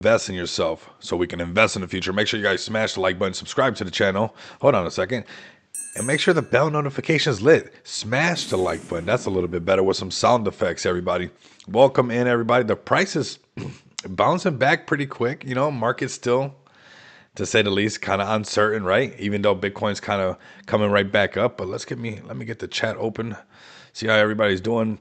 invest in yourself so we can invest in the future. Make sure you guys smash the like button, subscribe to the channel. Hold on a second. And make sure the bell notification is lit. Smash the like button. That's a little bit better with some sound effects, everybody. Welcome in, everybody. The price is bouncing back pretty quick. You know, market's still, to say the least, kind of uncertain, right? Even though Bitcoin's kind of coming right back up. But let me get the chat open, see how everybody's doing.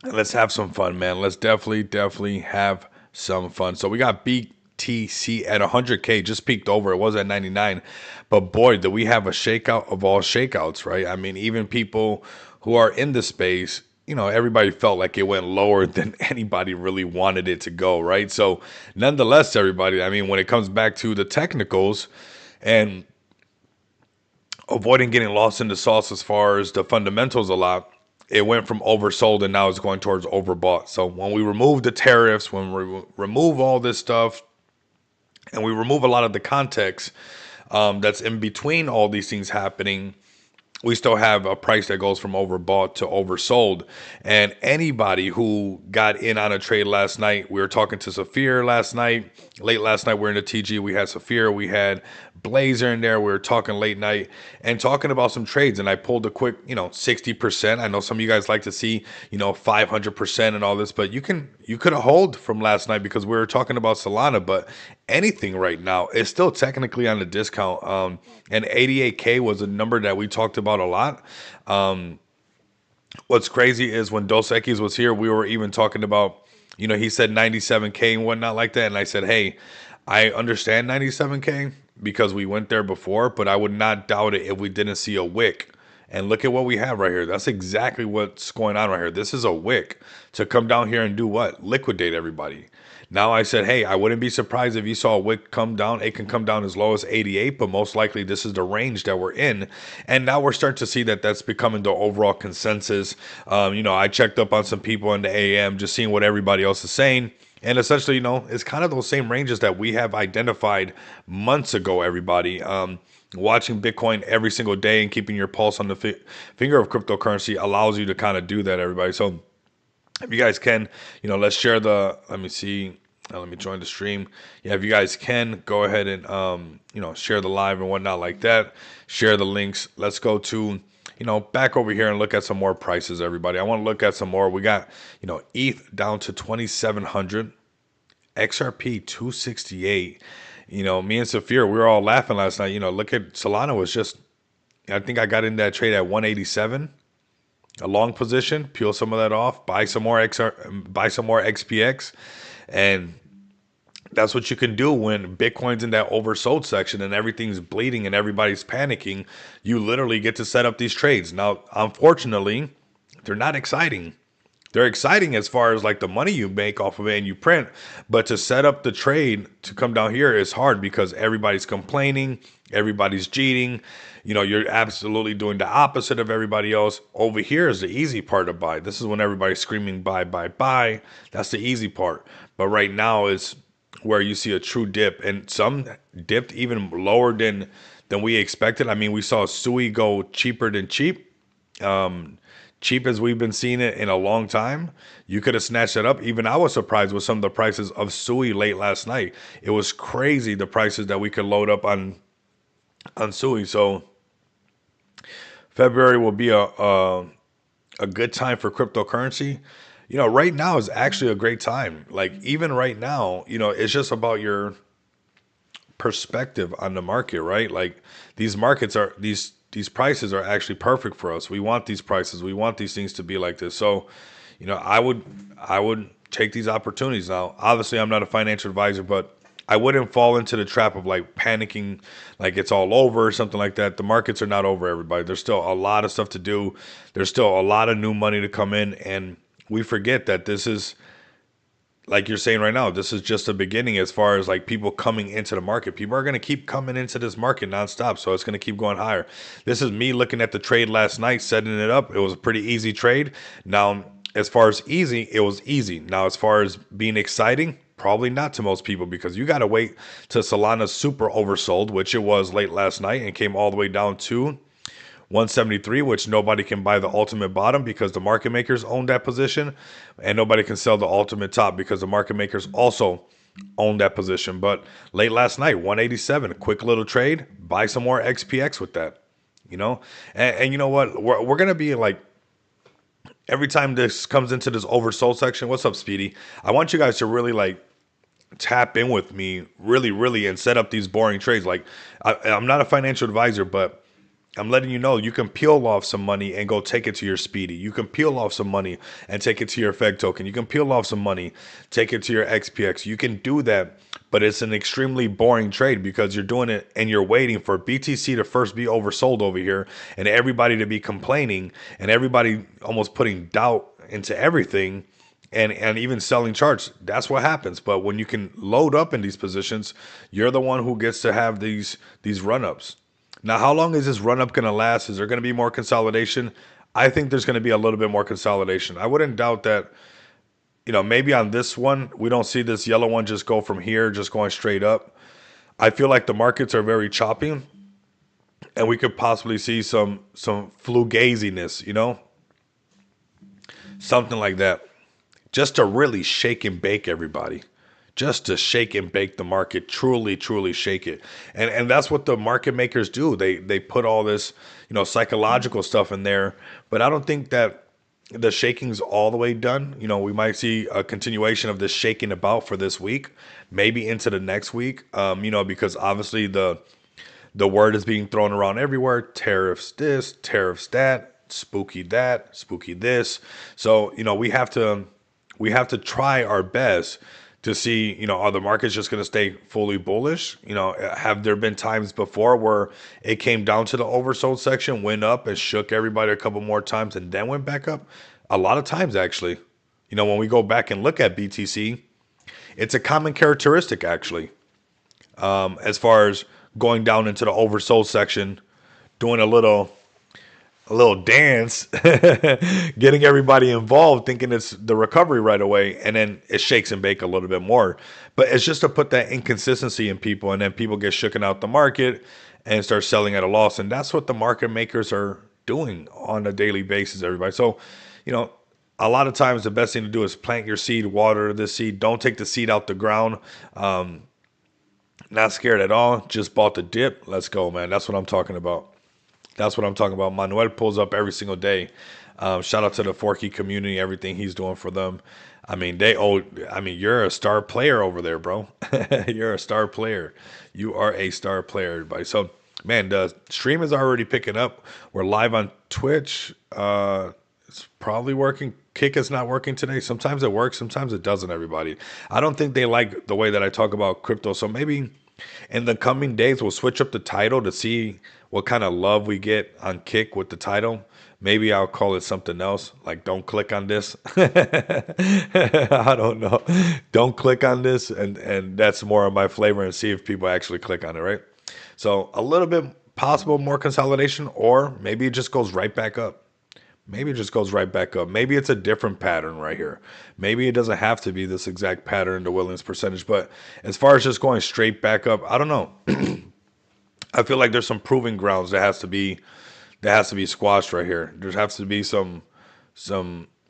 Let's have some fun, man. Let's definitely have some fun. So we got BTC at 100K, just peaked over. It was at 99. But boy, do we have a shakeout of all shakeouts, right? I mean, even people who are in the space, you know, everybody felt like it went lower than anybody really wanted it to go, right? So nonetheless, everybody, I mean, when it comes back to the technicals and avoiding getting lost in the sauce as far as the fundamentals a lot, it went from oversold and now it's going towards overbought. So when we remove the tariffs, when we remove all this stuff, and we remove a lot of the context that's in between all these things happening, we still have a price that goes from overbought to oversold. And anybody who got in on a trade last night, we were talking to Saphir last night. Late last night, we're in the TG. We had Saphir, we had Blazer in there. We were talking late night and talking about some trades. And I pulled a quick, 60%. I know some of you guys like to see, 500% and all this, but you could have hold from last night because we were talking about Solana, but anything right now is still technically on a discount. And 88K was a number that we talked about a lot. What's crazy is when Dos Equis was here, we were even talking about, he said 97K and whatnot like that. And I said, hey, I understand 97K because we went there before, but I would not doubt it if we didn't see a wick. And look at what we have right here. That's exactly what's going on right here. This is a wick to come down here and do what? Liquidate everybody. Now I said, hey, I wouldn't be surprised if you saw a wick come down. It can come down as low as 88, but most likely this is the range that we're in. And now we're starting to see that that's becoming the overall consensus. I checked up on some people in the AM, just seeing what everybody else is saying. And essentially, it's kind of those same ranges that we have identified months ago, everybody. Watching Bitcoin every single day and keeping your pulse on the finger of cryptocurrency allows you to kind of do that, everybody. So if you guys can, let's share let me see. Let me join the stream. Yeah, if you guys can, go ahead and, share the live and whatnot like that. Share the links. Let's go to, back over here and look at some more prices, everybody. I want to look at some more. We got, ETH down to 2,700, XRP 268. Me and Saphir, we were all laughing last night. Look at Solana was just, I think I got in that trade at 187. A long position, peel some of that off, buy some more XPX, and that's what you can do when Bitcoin's in that oversold section and everything's bleeding and everybody's panicking. You literally get to set up these trades. Now, unfortunately, they're not exciting. They're exciting as far as like the money you make off of it and you print, but to set up the trade to come down here is hard because everybody's complaining, everybody's cheating. You're absolutely doing the opposite of everybody else. Over here is the easy part to buy. This is when everybody's screaming buy, buy, buy. That's the easy part. But right now is where you see a true dip, and some dipped even lower than we expected. I mean, we saw Sui go cheaper than cheap. Cheap as we've been seeing it in a long time. You could have snatched it up. Even I was surprised with some of the prices of Sui late last night. It was crazy the prices that we could load up on Sui. So February will be a good time for cryptocurrency. Right now is actually a great time. Like even right now, it's just about your perspective on the market, right? Like these markets are these prices are actually perfect for us. We want these prices. We want these things to be like this. So, I would take these opportunities. Now, obviously, I'm not a financial advisor, but I wouldn't fall into the trap of like panicking, like it's all over or something like that. The markets are not over, everybody. There's still a lot of stuff to do. There's still a lot of new money to come in, and we forget that this is, like you're saying right now, this is just the beginning as far as like people coming into the market. People are going to keep coming into this market nonstop. So it's going to keep going higher. This is me looking at the trade last night, setting it up. It was a pretty easy trade. Now, as far as easy, it was easy. Now, as far as being exciting, probably not to most people because you got to wait till Solana's super oversold, which it was late last night and came all the way down to 173, which nobody can buy the ultimate bottom because the market makers own that position, and nobody can sell the ultimate top because the market makers also own that position. But late last night, 187, a quick little trade, buy some more XPX with that, you know? And you know what? We're going to be like, every time this comes into this oversold section, what's up, Speedy? I want you guys to really like tap in with me, really, really, and set up these boring trades. Like, I'm not a financial advisor, but I'm letting you know you can peel off some money and go take it to your Speedy. You can peel off some money and take it to your FEG token. You can peel off some money, take it to your XPX. You can do that, but it's an extremely boring trade because you're doing it and you're waiting for BTC to first be oversold over here and everybody to be complaining and everybody almost putting doubt into everything and even selling charts. That's what happens. But when you can load up in these positions, you're the one who gets to have these run-ups. Now, how long is this run up going to last? Is there going to be more consolidation? I think there's going to be a little bit more consolidation. I wouldn't doubt that, maybe on this one, we don't see this yellow one just go from here, just going straight up. I feel like the markets are very choppy and we could possibly see some flugaziness, something like that, just to really shake and bake everybody. Just to shake and bake the market, truly, truly shake it. And that's what the market makers do. They put all this, psychological stuff in there. But I don't think that the shaking's all the way done. We might see a continuation of this shaking about for this week, maybe into the next week. Because obviously the word is being thrown around everywhere. Tariffs this, tariffs that, spooky that, spooky this. So, we have to try our best to see, are the markets just going to stay fully bullish? Have there been times before where it came down to the oversold section, went up and shook everybody a couple more times and then went back up? A lot of times, actually. When we go back and look at BTC, it's a common characteristic, actually, as far as going down into the oversold section, doing a little dance, getting everybody involved, thinking it's the recovery right away, and then it shakes and bake a little bit more. But it's just to put that inconsistency in people, and then people get shooken out the market and start selling at a loss. And that's what the market makers are doing on a daily basis, everybody. So, a lot of times the best thing to do is plant your seed, water the seed. Don't take the seed out the ground. Not scared at all. Just bought the dip. Let's go, man. That's what I'm talking about. That's what I'm talking about. Manuel pulls up every single day. Shout out to the Forky community, everything he's doing for them. You're a star player over there, bro. You're a star player. You are a star player, everybody. So, man, the stream is already picking up. We're live on Twitch. It's probably working. Kick is not working today. Sometimes it works, sometimes it doesn't, everybody. I don't think they like the way that I talk about crypto. So maybe in the coming days, we'll switch up the title to see what kind of love we get on Kick with the title. Maybe I'll call it something else, like don't click on this. I don't know. Don't click on this. And that's more of my flavor, and see if people actually click on it, right? So a little bit possible more consolidation, or maybe it just goes right back up. Maybe it just goes right back up. Maybe it's a different pattern right here. Maybe it doesn't have to be this exact pattern, the willingness percentage. But as far as just going straight back up, I don't know. I feel like there's some proving grounds that has to be squashed right here. There has to be some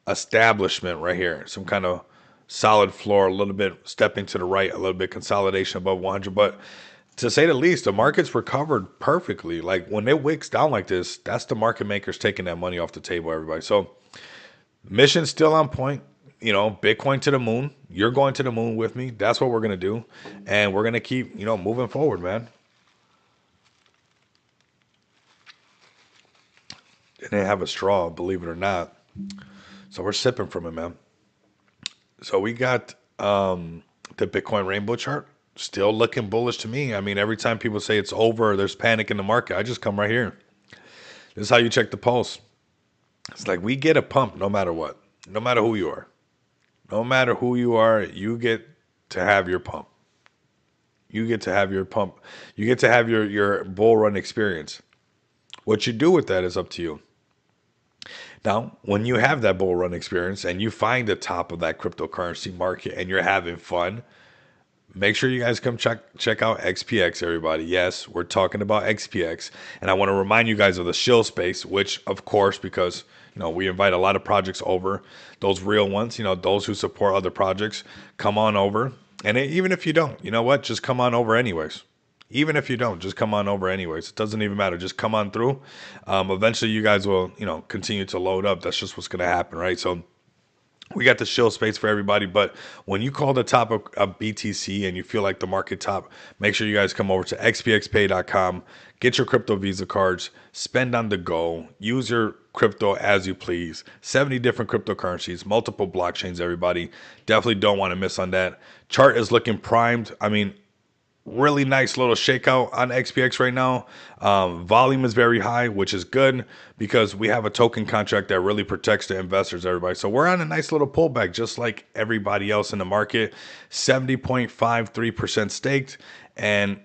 establishment right here, some kind of solid floor, a little bit stepping to the right, a little bit consolidation above 100. But to say the least, the market's recovered perfectly. Like when it wicks down like this, that's the market makers taking that money off the table, everybody. So mission's still on point. Bitcoin to the moon. You're going to the moon with me. That's what we're going to do. And we're going to keep, moving forward, man. And they have a straw, believe it or not. So we're sipping from it, man. So we got the Bitcoin rainbow chart. Still looking bullish to me. Every time people say it's over, there's panic in the market, I just come right here. This is how you check the pulse. It's like we get a pump no matter what. No matter who you are. No matter who you are, you get to have your pump. You get to have your pump. You get to have your bull run experience. What you do with that is up to you. Now, when you have that bull run experience and you find the top of that cryptocurrency market and you're having fun, make sure you guys come check out XPX, everybody. Yes, we're talking about XPX. And I want to remind you guys of the Shill space, which, of course, because we invite a lot of projects over, those real ones, those who support other projects, come on over. And even if you don't, you know what? Just come on over anyways. Even if you don't, just come on over anyways. It doesn't even matter. Just come on through. Eventually, you guys will, continue to load up. That's just what's going to happen, right? So we got the Shill space for everybody. But when you call the top of BTC and you feel like the market top, make sure you guys come over to xpxpay.com, get your crypto Visa cards, spend on the go, use your crypto as you please. 70 different cryptocurrencies, multiple blockchains, everybody. Definitely don't want to miss on that. Chart is looking primed. I mean, really nice little shakeout on XPX right now. Volume is very high, which is good because we have a token contract that really protects the investors, everybody. So we're on a nice little pullback, just like everybody else in the market. 70.53% staked. And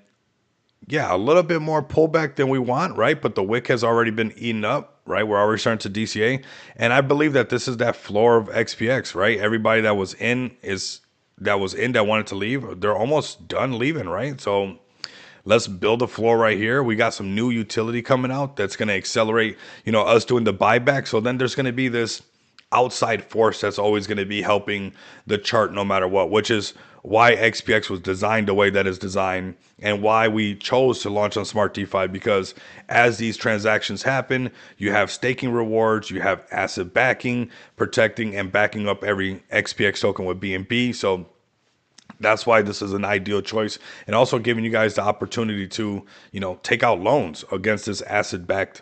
yeah, a little bit more pullback than we want, right? But the wick has already been eaten up, right? We're already starting to DCA. And I believe that this is that floor of XPX, right? Everybody that was in that wanted to leave, they're almost done leaving, right? So let's build a floor right here. We got some new utility coming out that's going to accelerate, us doing the buyback. So then there's going to be this outside force that's always going to be helping the chart no matter what, which is why XPX was designed the way that it's designed and why we chose to launch on Smart DeFi, because as these transactions happen, you have staking rewards, you have asset backing, protecting and backing up every XPX token with BNB. So that's why this is an ideal choice, and also giving you guys the opportunity to, take out loans against this asset backed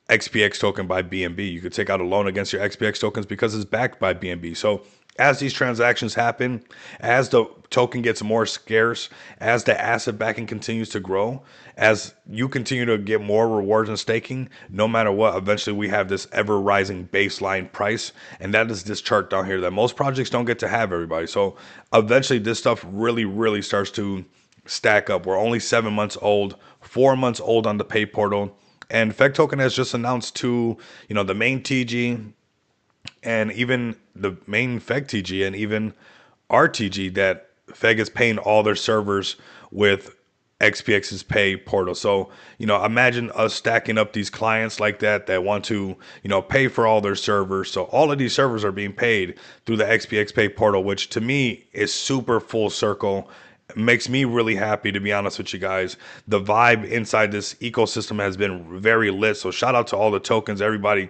XPX token by BNB. You could take out a loan against your XPX tokens because it's backed by BNB. So as these transactions happen, as the token gets more scarce, as the asset backing continues to grow, as you continue to get more rewards and staking, no matter what, eventually we have this ever rising baseline price. And that is this chart down here that most projects don't get to have, everybody. So eventually this stuff really, really starts to stack up. We're only 7 months old, 4 months old on the pay portal. And Feg Token has just announced to, the main TG and even the main Feg TG and even RTG that Feg is paying all their servers with XPX's pay portal. So, imagine us stacking up these clients like that want to, pay for all their servers. So all of these servers are being paid through the XPX pay portal, which to me is super full circle. Makes me really happy, to be honest with you guys. The vibe inside this ecosystem has been very lit. So shout out to all the tokens, everybody,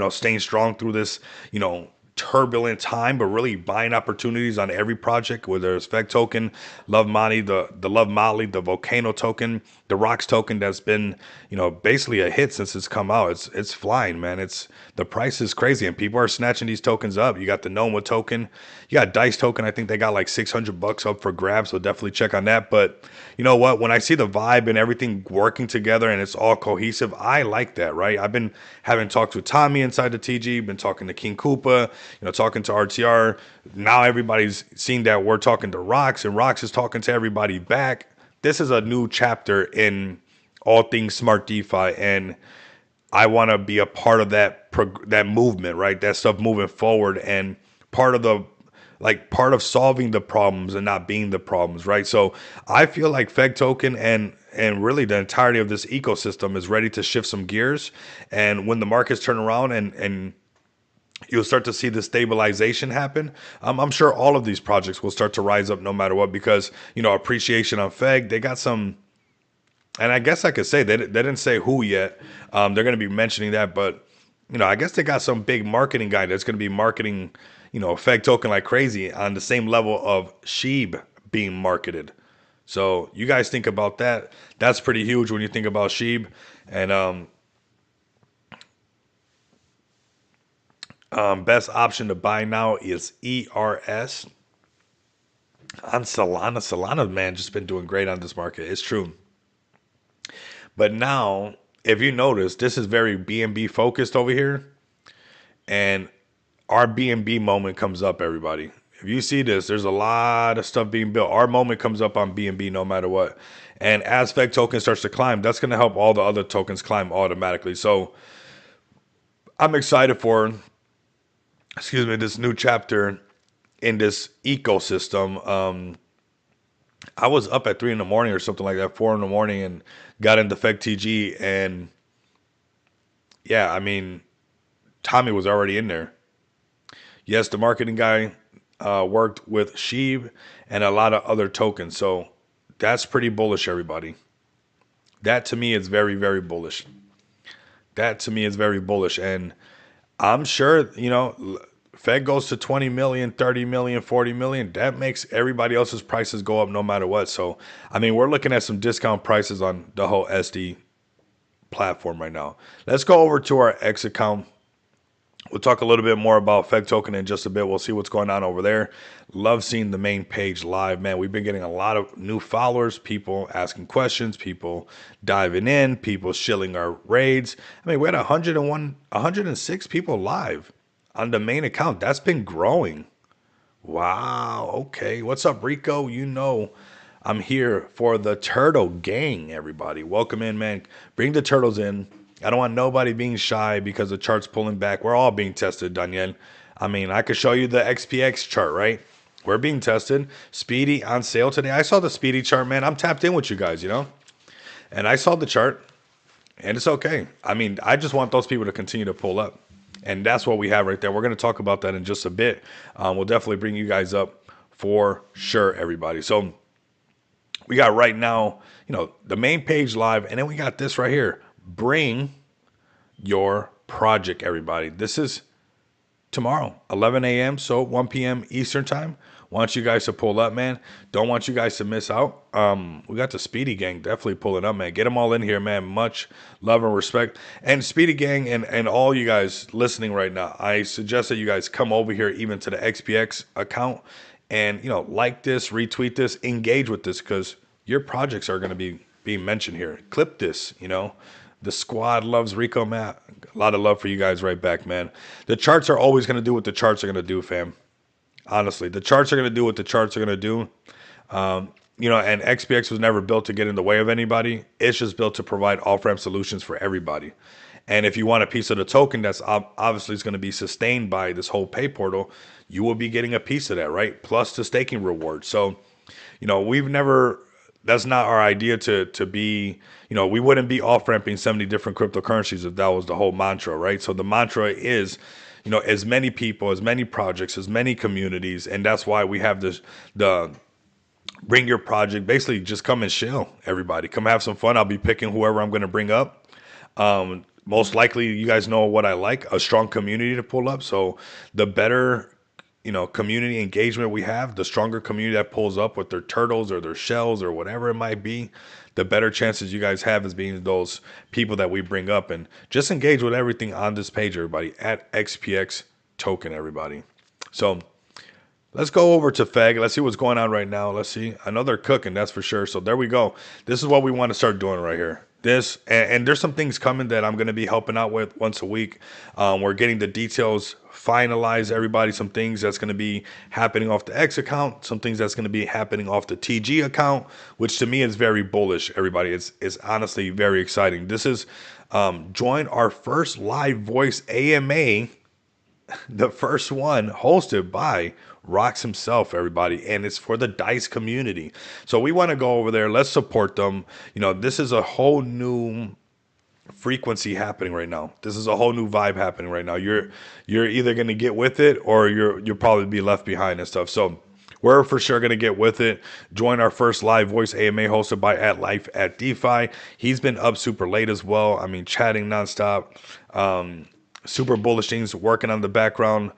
staying strong through this, turbulent time, but really buying opportunities on every project, whether it's Feg token, Love Money, the Love Molly, the Volcano token, the Rocks token that's been, basically a hit since it's come out. It's flying, man. The price is crazy and people are snatching these tokens up. You got the Noma token, you got Dice token. I think they got like $600 up for grabs. So definitely check on that. But you know what? When I see the vibe and everything working together and it's all cohesive, I like that, right? I've been having talked with Tommy inside the TG, been talking to King Koopa, talking to RTR. Now everybody's seen that we're talking to Rocks and Rocks is talking to everybody back. This is a new chapter in all things Smart DeFi, and I want to be a part of that movement, right? That stuff moving forward, and part of solving the problems and not being the problems, right? So I feel like Feg token and really the entirety of this ecosystem is ready to shift some gears, and when the markets turn around and you'll start to see the stabilization happen. I'm sure all of these projects will start to rise up no matter what, because appreciation on Feg, they got some. And I guess I could say they didn't say who yet. They're going to be mentioning that, but I guess they got some big marketing guy that's going to be marketing, Feg token like crazy on the same level of Sheeb being marketed. So you guys think about that. That's pretty huge when you think about Sheeb. And best option to buy now is ERS on Solana. Solana, man, just been doing great on this market. It's true. But now, if you notice, this is very BNB focused over here. And our BNB moment comes up, everybody. If you see this, there's a lot of stuff being built. Our moment comes up on BNB no matter what. And as Feg token starts to climb, that's going to help all the other tokens climb automatically. So I'm excited for, this new chapter in this ecosystem. I was up at 3 in the morning or something like that, 4 in the morning, and got into Feg TG. And yeah, I mean, Tommy was already in there. Yes, the marketing guy worked with Sheeb and a lot of other tokens. So that's pretty bullish, everybody. That to me is very, very bullish. That to me is very bullish. And I'm sure, Fed goes to 20 million, 30 million, 40 million. That makes everybody else's prices go up no matter what. So, I mean, we're looking at some discount prices on the whole SD platform right now. Let's go over to our X account. We'll talk a little bit more about Fed token in just a bit. We'll see what's going on over there. Love seeing the main page live, man. We've been getting a lot of new followers, people asking questions, people diving in, people shilling our raids. I mean, we had 106 people live on the main account. That's been growing. Wow. Okay. What's up, Rico? I'm here for the turtle gang, everybody. Welcome in, man. Bring the turtles in. I don't want nobody being shy because the chart's pulling back. We're all being tested, Daniel. I mean, I could show you the XPX chart, right? We're being tested. Speedy on sale today. I saw the Speedy chart, man. I'm tapped in with you guys, And I saw the chart, and it's okay. I mean, I just want those people to continue to pull up. And that's what we have right there. We're going to talk about that in just a bit. We'll definitely bring you guys up for sure, everybody. So we got right now, the main page live, and then we got this right here. Bring your project, everybody. This is tomorrow, 11 a.m., so 1 p.m. Eastern time. Want you guys to pull up, man. Don't want you guys to miss out. We got the Speedy Gang definitely pulling up, man. Get them all in here, man. Much love and respect. And Speedy Gang and all you guys listening right now, I suggest that you guys come over here even to the XPX account and, like this, retweet this, engage with this because your projects are going to be being mentioned here. Clip this, The squad loves Rico, man. A lot of love for you guys right back, man. The charts are always going to do what the charts are going to do, fam. Honestly, the charts are going to do what the charts are going to do. And XPX was never built to get in the way of anybody. It's just built to provide off-ramp solutions for everybody. And if you want a piece of the token that's obviously is going to be sustained by this whole pay portal, you will be getting a piece of that, right? Plus the staking reward. So, we've never, that's not our idea to be, we wouldn't be off-ramping 70 different cryptocurrencies if that was the whole mantra, right? So the mantra is, as many people, as many projects, as many communities. And that's why we have the bring your project, basically just come and chill, everybody. Come have some fun. I'll be picking whoever I'm going to bring up. Most likely, you guys know what I like, a strong community to pull up. So the better, community engagement we have, the stronger community that pulls up with their turtles or their shells or whatever it might be, the better chances you guys have as being those people that we bring up. And just engage with everything on this page, everybody, at XPX token, everybody. So let's go over to FEG. Let's see what's going on right now. Let's see. I know they're cooking, that's for sure. So there we go. This is what we want to start doing right here. This, and there's some things coming that I'm going to be helping out with once a week. We're getting the details finalized, everybody. Some things that's going to be happening off the X account, some things that's going to be happening off the TG account, which to me is very bullish, everybody. It's honestly very exciting. This is join our first live voice AMA, the first one hosted by Rocks himself, everybody, and it's for the DICE community. So we want to go over there. Let's support them. This is a whole new frequency happening right now. This is a whole new vibe happening right now. You're either going to get with it or you'll probably be left behind and stuff. So we're for sure going to get with it. Join our first live voice AMA hosted by At Life at DeFi. He's been up super late as well. I mean, chatting nonstop. Super bullish things working on the background.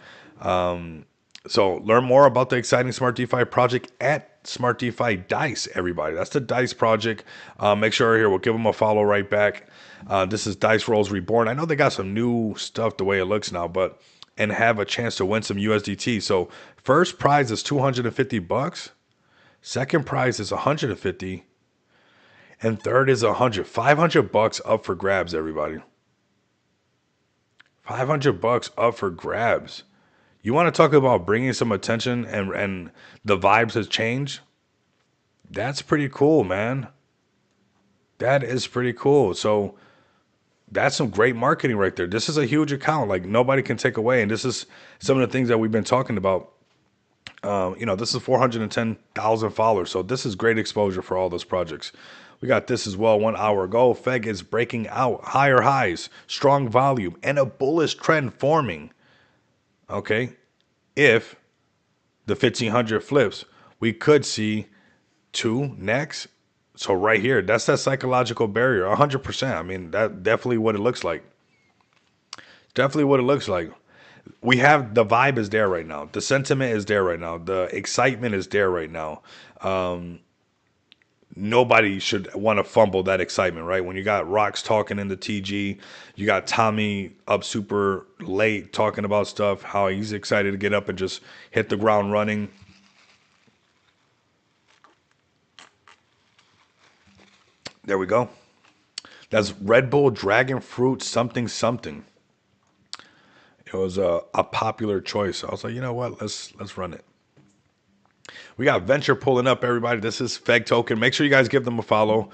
So learn more about the exciting Smart DeFi project at Smart DeFi DICE, everybody. That's the DICE project. Make sure you're here. We'll give them a follow right back. This is DICE Rolls Reborn. I know they got some new stuff the way it looks now, and have a chance to win some USDT. So first prize is $250. Second prize is 150. And third is 100. $500 up for grabs, everybody. $500 up for grabs. You want to talk about bringing some attention and the vibes has changed? That's pretty cool, man. That is pretty cool. So that's some great marketing right there. This is a huge account. Like nobody can take away. And this is some of the things that we've been talking about. This is 410,000 followers. So this is great exposure for all those projects. We got this as well 1 hour ago. FEG is breaking out higher highs, strong volume, and a bullish trend forming. Okay, if the 1500 flips, we could see two next. So right here, that's that psychological barrier, 100%. I mean, that definitely what it looks like. Definitely what it looks like. We have the vibe is there right now. The sentiment is there right now. The excitement is there right now. Nobody should want to fumble that excitement, right? When you got Rocks talking in the TG, you got Tommy up super late talking about stuff, how he's excited to get up and just hit the ground running. There we go. That's Red Bull Dragon Fruit something something. It was a popular choice. I was like, you know what? Let's run it. We got Venture pulling up, everybody. This is Feg Token. Make sure you guys give them a follow.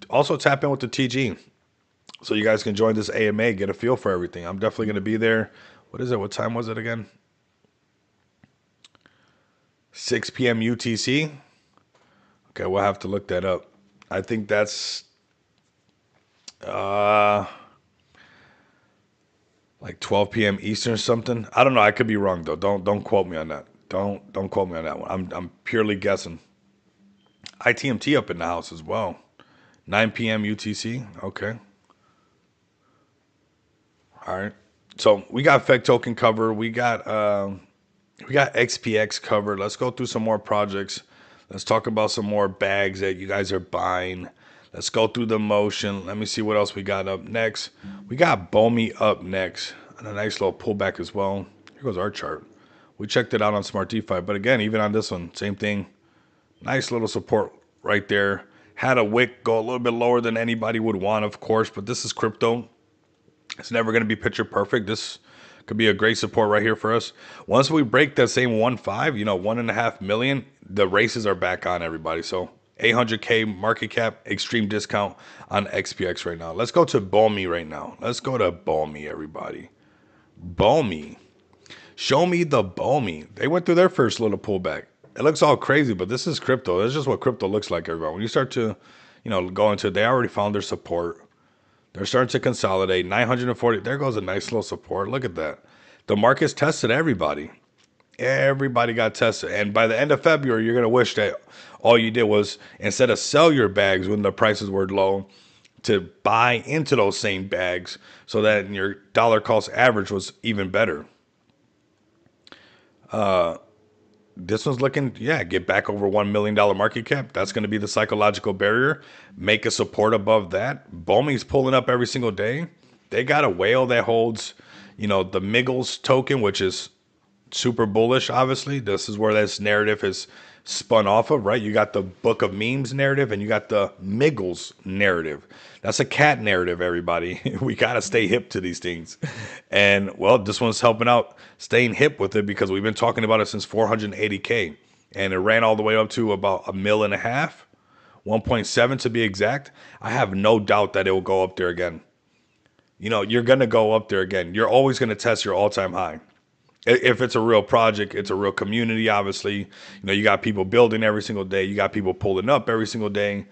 Also tap in with the TG so you guys can join this AMA, get a feel for everything. I'm definitely going to be there. What is it? What time was it again? 6 p.m. UTC. Okay, we'll have to look that up. I think that's like 12 p.m. Eastern or something. I don't know. I could be wrong though. Don't quote me on that. Don't quote me on that one. I'm purely guessing. ITMT up in the house as well. 9 p.m. UTC. Okay. All right. So we got Feg Token covered. We got XPX covered. Let's go through some more projects. Let's talk about some more bags that you guys are buying. Let's go through the motion. Let me see what else we got up next. We got Bomi up next. And a nice little pullback as well. Here goes our chart. We checked it out on Smart DeFi. But again, even on this one, same thing. Nice little support right there. Had a wick go a little bit lower than anybody would want, of course. But this is crypto. It's never going to be picture perfect. This could be a great support right here for us. Once we break that same 1.5, 1.5 million, the races are back on, everybody. So 800K market cap, extreme discount on XPX right now. Let's go to Bomi right now. Let's go to Bomi, everybody. Bomi. Show me the Bomi. They went through their first little pullback. It looks all crazy, but this is crypto. That's just what crypto looks like, everybody. When you start to, go into it, they already found their support. They're starting to consolidate. 940. There goes a nice little support. Look at that. The market's tested everybody. Everybody got tested. And by the end of February, you're going to wish that all you did was, instead of sell your bags when the prices were low, to buy into those same bags so that your dollar cost average was even better. This one's looking, get back over $1 million market cap. That's going to be the psychological barrier. Make a support above that. Bomi's pulling up every single day. They got a whale that holds, the Miggles token, which is super bullish, obviously. This is where this narrative is spun off of, right? You got the Book of Memes narrative and you got the Miggles narrative. That's a cat narrative, everybody. We got to stay hip to these things. And, well, this one's helping out staying hip with it because we've been talking about it since 480K. And it ran all the way up to about $1.5 million, 1.7 to be exact. I have no doubt that it will go up there again. You're going to go up there again. You're always going to test your all-time high. If it's a real project, it's a real community, obviously. You got people building every single day. You got people pulling up every single day.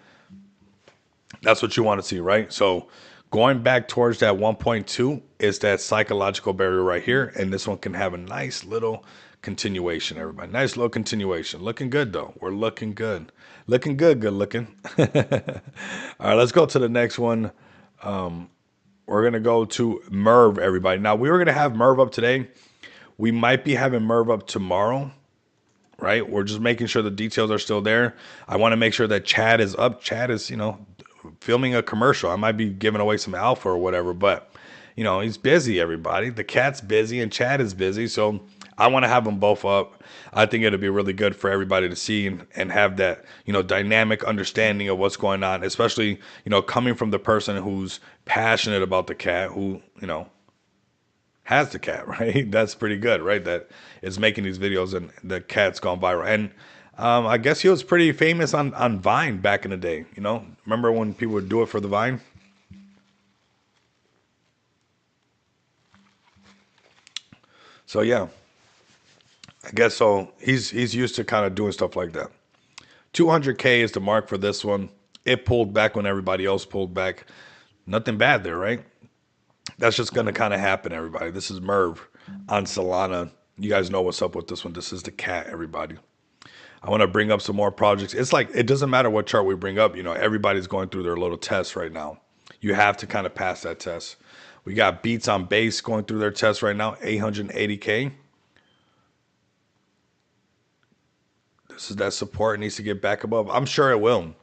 That's what you want to see, right? So going back towards that 1.2 is that psychological barrier right here. And this one can have a nice little continuation, everybody. Nice little continuation. Looking good, though. We're looking good. Looking good, good looking. All right, let's go to the next one. We're going to go to Merv, everybody. Now, we were going to have Merv up today. We might be having Merv up tomorrow, right? We're just making sure the details are still there. I want to make sure that Chad is up. Chad is, filming a commercial. I might be giving away some alpha or whatever, but, he's busy, everybody. The cat's busy and Chad is busy. So I want to have them both up. I think it'll be really good for everybody to see and have that, dynamic understanding of what's going on, especially, coming from the person who's passionate about the cat, who, has the cat, right? That's pretty good, right? That is making these videos and the cat's gone viral. And I guess he was pretty famous on Vine back in the day, Remember when people would do it for the Vine? So, yeah. I guess so. He's used to kind of doing stuff like that. 200K is the mark for this one. It pulled back when everybody else pulled back. Nothing bad there, right? That's just going to kind of happen, everybody. This is Merv on Solana. You guys know what's up with this one. This is the cat, everybody. I want to bring up some more projects. It's like it doesn't matter what chart we bring up. Everybody's going through their little tests right now. You have to kind of pass that test. We got beats on base going through their test right now, 880K. This is that support. It needs to get back above. I'm sure it will.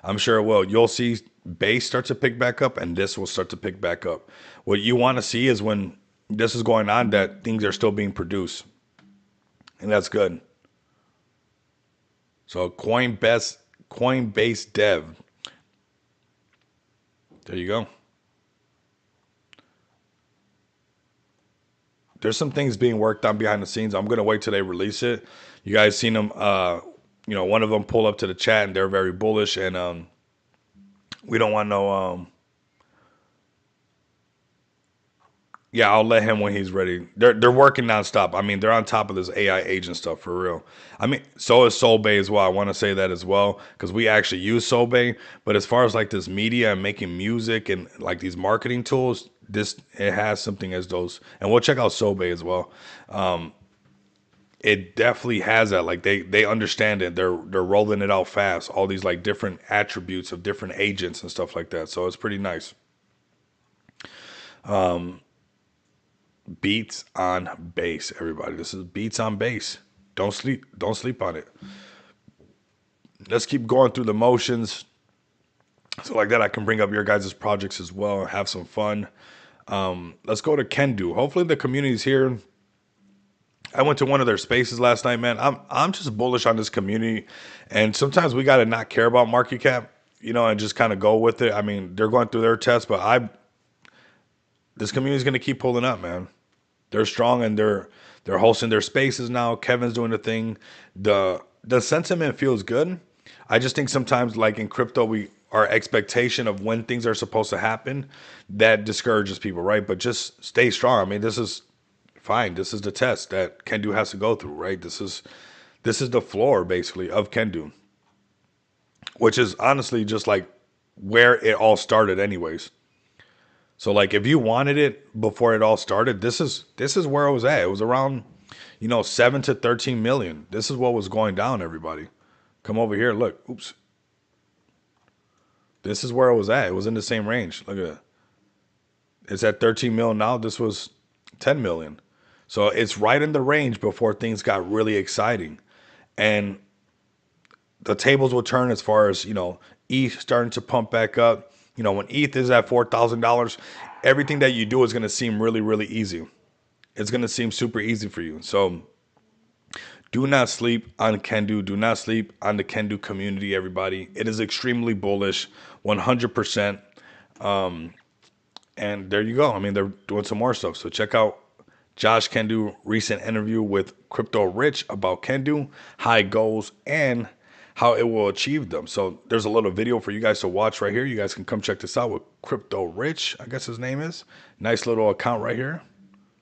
I'm sure it will. You'll see base start to pick back up, and this will start to pick back up. What you want to see is when this is going on, that things are still being produced, and that's good. So Coinbase Dev. There you go. There's some things being worked on behind the scenes. I'm gonna wait till they release it. You guys seen them? One of them pull up to the chat and they're very bullish, and we don't want no. Yeah, I'll let him when he's ready. They're working nonstop. I mean, they're on top of this AI agent stuff for real. I mean, so is Solbay as well. I want to say that as well because we actually use Solbay. But as far as like this media and making music and like these marketing tools, this it has something as those. And we'll check out Solbay as well. It definitely has that. Like they understand it. They're rolling it out fast. All these like different attributes of different agents and stuff like that. So it's pretty nice. Beats on base, everybody. This is beats on base. Don't sleep. Don't sleep on it. Let's keep going through the motions. So like that, I can bring up your guys' projects as well and have some fun. Let's go to Kendu. Hopefully the community's here. I went to one of their spaces last night, man. I'm just bullish on this community, and sometimes we got to not care about market cap, and just kind of go with it. I mean, they're going through their tests, but this community is going to keep pulling up, man. They're strong and they're hosting their spaces now. Kevin's doing the thing. The sentiment feels good. I just think sometimes, like in crypto, our expectation of when things are supposed to happen that discourages people, right? But just stay strong. I mean, this is fine. This is the test that Kendu has to go through, right? This is the floor basically of Kendu, which is honestly just like where it all started, anyways. So like if you wanted it before it all started, this is where it was at. It was around, 7 to 13 million. This is what was going down, everybody. Come over here, look. Oops. This is where it was at. It was in the same range. Look at it. It's at 13 million now. This was 10 million. So it's right in the range before things got really exciting. And the tables will turn as far as, ETH starting to pump back up. When ETH is at $4,000, everything that you do is going to seem really, really easy. It's going to seem super easy for you. So do not sleep on Kendu. Do not sleep on the Kendu community, everybody. It is extremely bullish, 100%. And there you go. I mean, they're doing some more stuff. So check out Josh Kendu recent interview with Crypto Rich about Kendu, high goals, and how it will achieve them. So there's a little video for you guys to watch right here. You guys can come check this out with Crypto Rich, I guess his name is. Nice little account right here.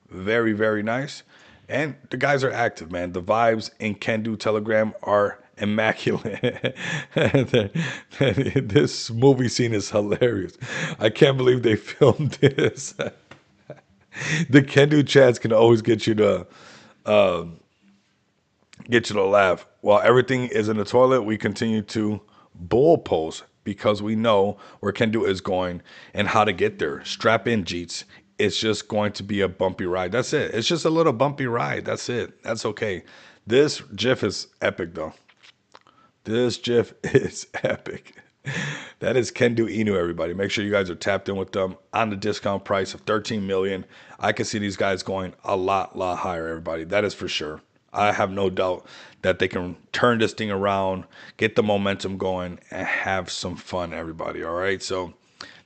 Very, very nice. And the guys are active, man. The vibes in Kendu Telegram are immaculate. This movie scene is hilarious. I can't believe they filmed this. The Kendu chats can always get you to laugh. While everything is in the toilet, we continue to bull pose because we know where Kendu is going and how to get there. Strap in, Jeets. It's just going to be a bumpy ride. That's it. It's just a little bumpy ride. That's it. That's okay. This GIF is epic, though. This GIF is epic. That is Kendu Inu, everybody. Make sure you guys are tapped in with them on the discount price of 13 million. I can see these guys going a lot higher, everybody. That is for sure. I have no doubt that they can turn this thing around, get the momentum going, and have some fun, everybody. All right. So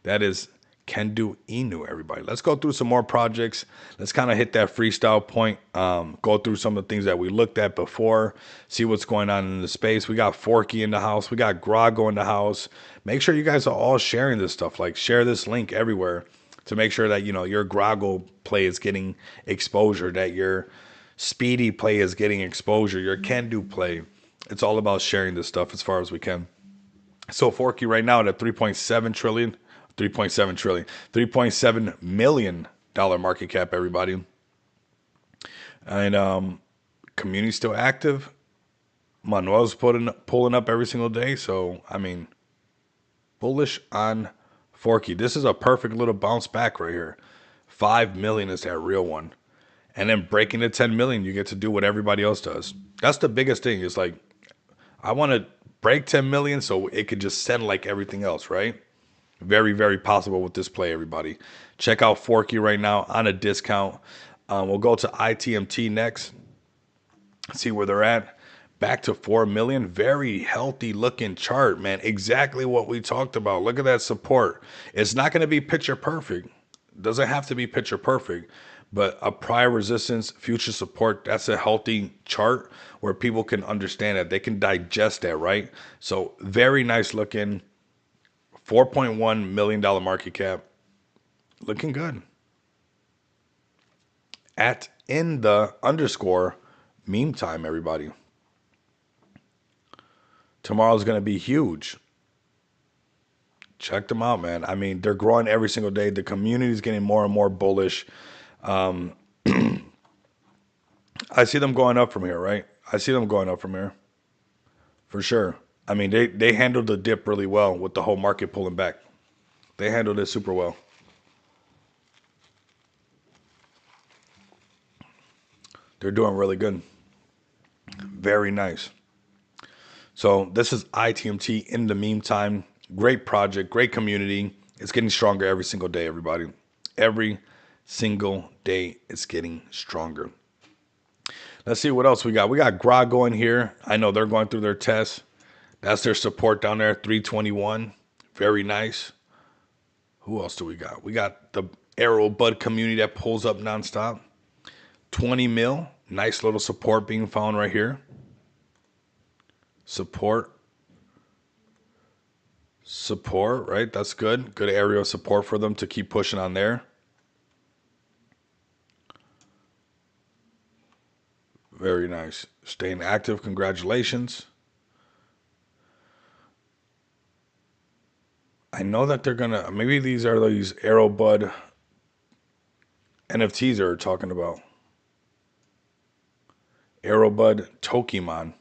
that is Kendu Inu, everybody. Let's go through some more projects. Let's kind of hit that freestyle point. Go through some of the things that we looked at before. See what's going on in the space. We got Forky in the house. We got Grago in the house. Make sure you guys are all sharing this stuff. Like share this link everywhere to make sure that your Grago play is getting exposure, that your Speedy play is getting exposure, your Kendu play. It's all about sharing this stuff as far as we can. So Forky right now at 3.7 trillion. 3.7 trillion, $3.7 million market cap, everybody. And community still active. Manuel's pulling up every single day. So I mean, bullish on Forky. This is a perfect little bounce back right here. 5 million is that real one. And then breaking the 10 million, you get to do what everybody else does. That's the biggest thing. Is like I want to break 10 million so it could just send like everything else, right? Very, very possible with this play, everybody. Check out Forky right now on a discount. We'll go to ITMT next, see where they're at. Back to 4 million. Very healthy looking chart, man. Exactly what we talked about. Look at that support. It's not going to be picture perfect. Doesn't have to be picture perfect, but a prior resistance, future support, that's a healthy chart where people can understand that. They can digest that, right? So very nice looking. $4.1 million market cap. Looking good. At in the underscore meme time, everybody. Tomorrow's going to be huge. Check them out, man. I mean, they're growing every single day. The community is getting more and more bullish. I see them going up from here, right? I see them going up from here for sure. I mean, they handled the dip really well with the whole market pulling back. They handled it super well. They're doing really good. Very nice. So this is ITMT in the meantime. Great project, great community. It's getting stronger every single day, everybody. Every single day it's getting stronger. Let's see what else we got. We got Grog going here. I know they're going through their tests. That's their support down there, 321. Very nice. Who else do we got? We got the Arrow Bud community that pulls up nonstop. 20 mil. Nice little support being found right here. Support, right? That's good. Good area of support for them to keep pushing on there. Very nice. Staying active. Congratulations. I know that they're gonna. Maybe these are these Arrow Bud NFTs they're talking about. Arrow Bud Tokimon.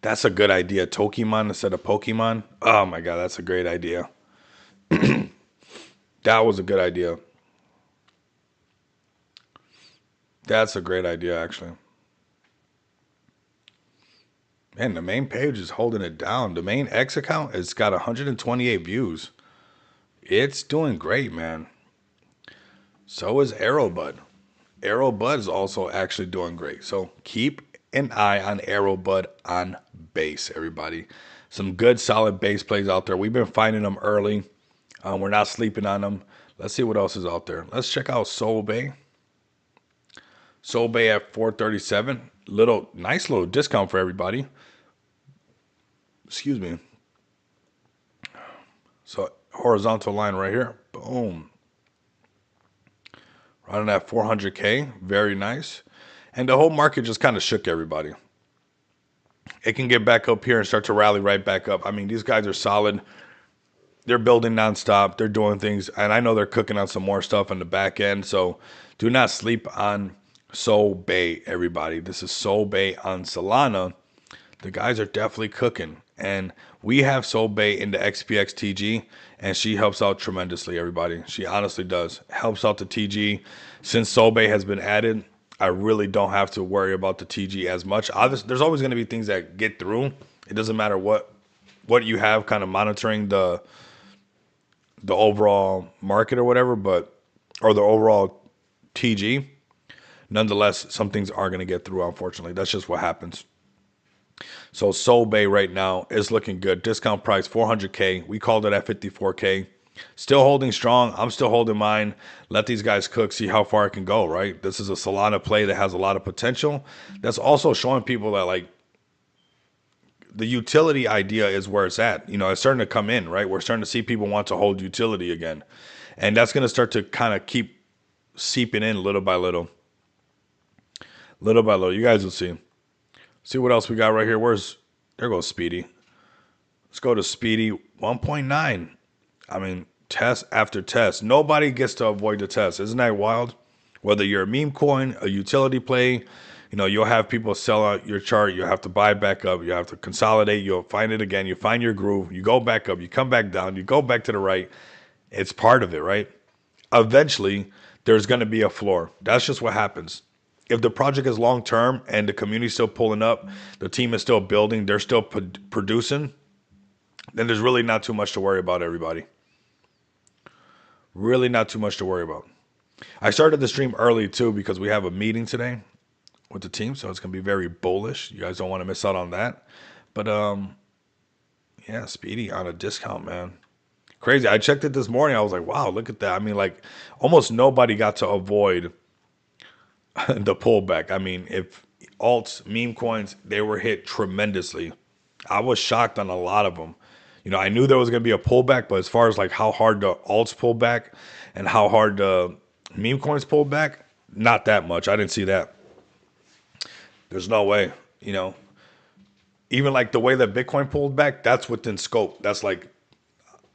That's a good idea. Tokimon instead of Pokemon. Oh my god, that's a great idea. That was a good idea. That's a great idea, actually. Man, the main page is holding it down. The main X account, it's got 128 views. It's doing great, man. So is Arrowbud. Arrowbud is also actually doing great. So keep an eye on Arrowbud on base, everybody. Some good, solid base plays out there. We've been finding them early. We're not sleeping on them. Let's see what else is out there. Let's check out Soul Bay. Soul Bay at 437. Nice little discount for everybody. Excuse me. So horizontal line right here. Boom. Running at 400K. Very nice. And the whole market just kind of shook everybody. It can get back up here and start to rally right back up. I mean, these guys are solid. They're building nonstop. They're doing things. And I know they're cooking on some more stuff on the back end. So do not sleep on Soul Bay, everybody. This is Soul Bay on Solana. The guys are definitely cooking. And we have Soul Bay in the XPX TG, and she helps out tremendously, everybody. She honestly does. Helps out the TG. Since Soul Bay has been added, I really don't have to worry about the TG as much. Obviously, there's always going to be things that get through. It doesn't matter what you have kind of monitoring the overall market or whatever, or the overall TG. Nonetheless, some things are going to get through, unfortunately. That's just what happens. So Soul Bay right now is looking good. Discount price 400K. We called it at 54K. Still holding strong. I'm still holding mine. Let these guys cook, see how far it can go, right? This is a Solana play that has a lot of potential. That's also showing people that like the utility idea is where it's at. You know, it's starting to come in, right? We're starting to see people want to hold utility again. And that's going to start to kind of keep seeping in little by little. Little by little. You guys will see. See what else we got right here. There goes Speedy. Let's go to Speedy 1.9. I mean, test after test. Nobody gets to avoid the test. Isn't that wild? Whether you're a meme coin, a utility play, you'll have people sell out your chart. You have to buy back up. You have to consolidate. You'll find it again. You find your groove. You go back up. You come back down. You go back to the right. It's part of it, right? Eventually, there's going to be a floor. That's just what happens. If the project is long term and the community's still pulling up, the team is still building, they're still producing, then there's really not too much to worry about, everybody. Really not too much to worry about. I started the stream early too because we have a meeting today with the team, so it's gonna be very bullish. You guys don't want to miss out on that. But yeah, Speedy on a discount, man. Crazy. I checked it this morning. I was like, wow, look at that. I mean, like almost nobody got to avoid the pullback. I mean, if alts, meme coins, they were hit tremendously. I was shocked on a lot of them. I knew there was going to be a pullback, but as far as like how hard the alts pull back and how hard the meme coins pull back, not that much. I didn't see that. There's no way, even like the way that Bitcoin pulled back, that's within scope. That's like,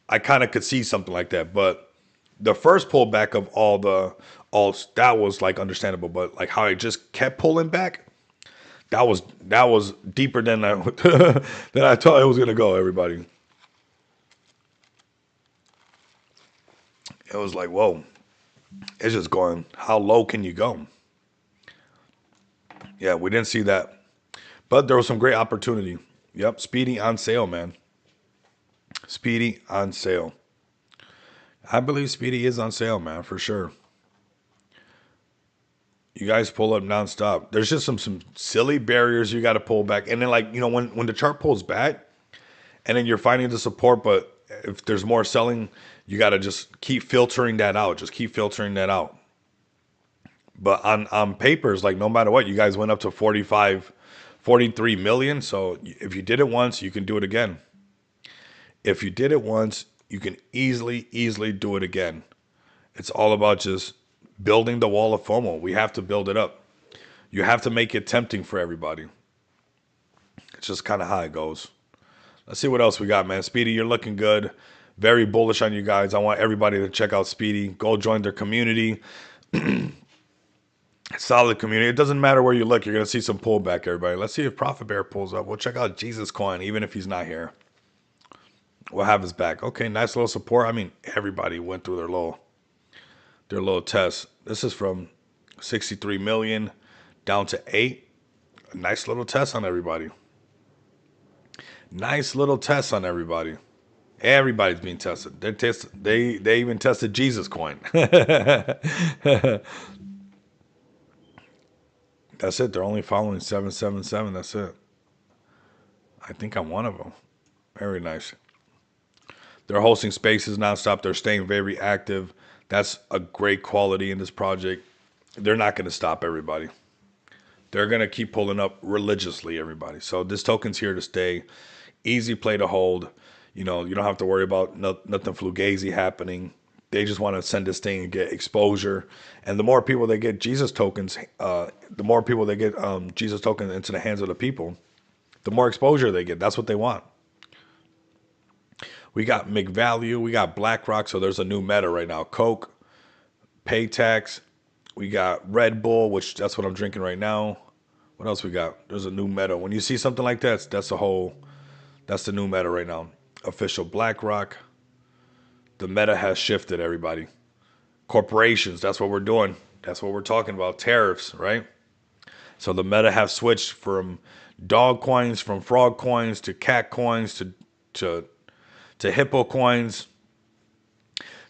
I kind of could see something like that. But the first pullback of all the alts, that was like understandable. But like how it just kept pulling back, that was deeper than I than I thought it was gonna go. Everybody, it was like, whoa, it's just going. How low can you go? Yeah, we didn't see that, but there was some great opportunity. Yep, Speedy on sale, man. Speedy on sale. I believe Speedy is on sale, man, for sure. You guys pull up nonstop. There's just some silly barriers you got to pull back, and then like when the chart pulls back, and then you're finding the support, but if there's more selling, you got to just keep filtering that out. Just keep filtering that out. But on papers, like no matter what, you guys went up to 45, 43 million. So if you did it once, you can do it again. If you did it once, you can easily do it again. It's all about just building the wall of FOMO. We have to build it up. You have to make it tempting for everybody. It's just kind of how it goes. Let's see what else we got, man. Speedy, you're looking good. Very bullish on you guys. I want everybody to check out Speedy. Go join their community. Solid community. It doesn't matter where you look. You're going to see some pullback, everybody. Let's see if Profit Bear pulls up. We'll check out Jesus Coin, even if he's not here. We'll have his back. Okay, nice little support. I mean, everybody went through their little test. This is from 63 million down to 8. A nice little test on everybody. Nice little test on everybody. Everybody's being tested. They even tested Jesus Coin. That's it. They're only following 777. That's it. I think I'm one of them. Very nice. They're hosting spaces nonstop. They're staying very active. That's a great quality in this project. They're not going to stop, everybody. They're going to keep pulling up religiously, everybody. So this token's here to stay. Easy play to hold. You don't have to worry about nothing fugazi happening. They just want to send this thing and get exposure. And the more people they get Jesus tokens, Jesus tokens into the hands of the people, the more exposure they get. That's what they want. We got McValue. We got BlackRock. So there's a new meta right now. Coke, Paytax. We got Red Bull, which that's what I'm drinking right now. What else we got? There's a new meta. When you see something like that, that's the new meta right now. Official BlackRock. The meta has shifted, everybody. Corporations, that's what we're doing. That's what we're talking about. Tariffs, right? So the meta have switched from dog coins, from frog coins to cat coins to hippo coins,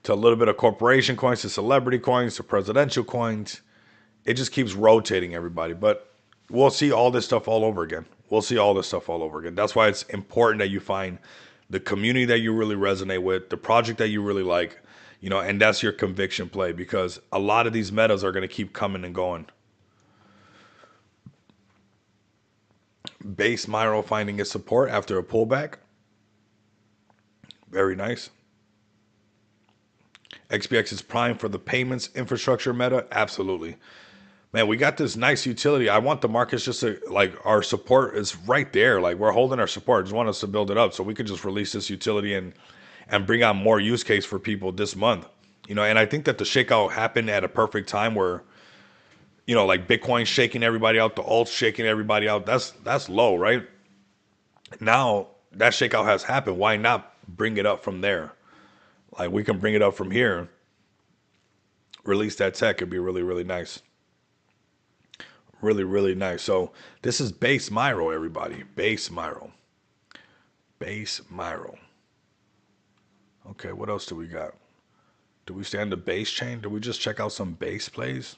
to a little bit of corporation coins, to celebrity coins, to presidential coins. It just keeps rotating, everybody. But we'll see all this stuff all over again. That's why it's important that you find the community that you really resonate with, the project that you really like, and that's your conviction play, because a lot of these metas are going to keep coming and going. Base Myro finding its support after a pullback. Very nice. XPX is prime for the payments infrastructure meta. Absolutely. Man, we got this nice utility. I want the markets just to, like, our support is right there. Like, we're holding our support. I just want us to build it up so we could just release this utility and bring on more use case for people this month. And I think that the shakeout happened at a perfect time where, Like Bitcoin shaking everybody out, the alts shaking everybody out. That's low, right? Now that shakeout has happened. Why not bring it up from there? Like we can bring it up from here, release that tech. It'd be really, really nice. Really, really nice. So this is base Myro, everybody. Base Myro. Base Myro. Okay, what else do we got? Do we stay on the base chain? Do we just check out some base plays?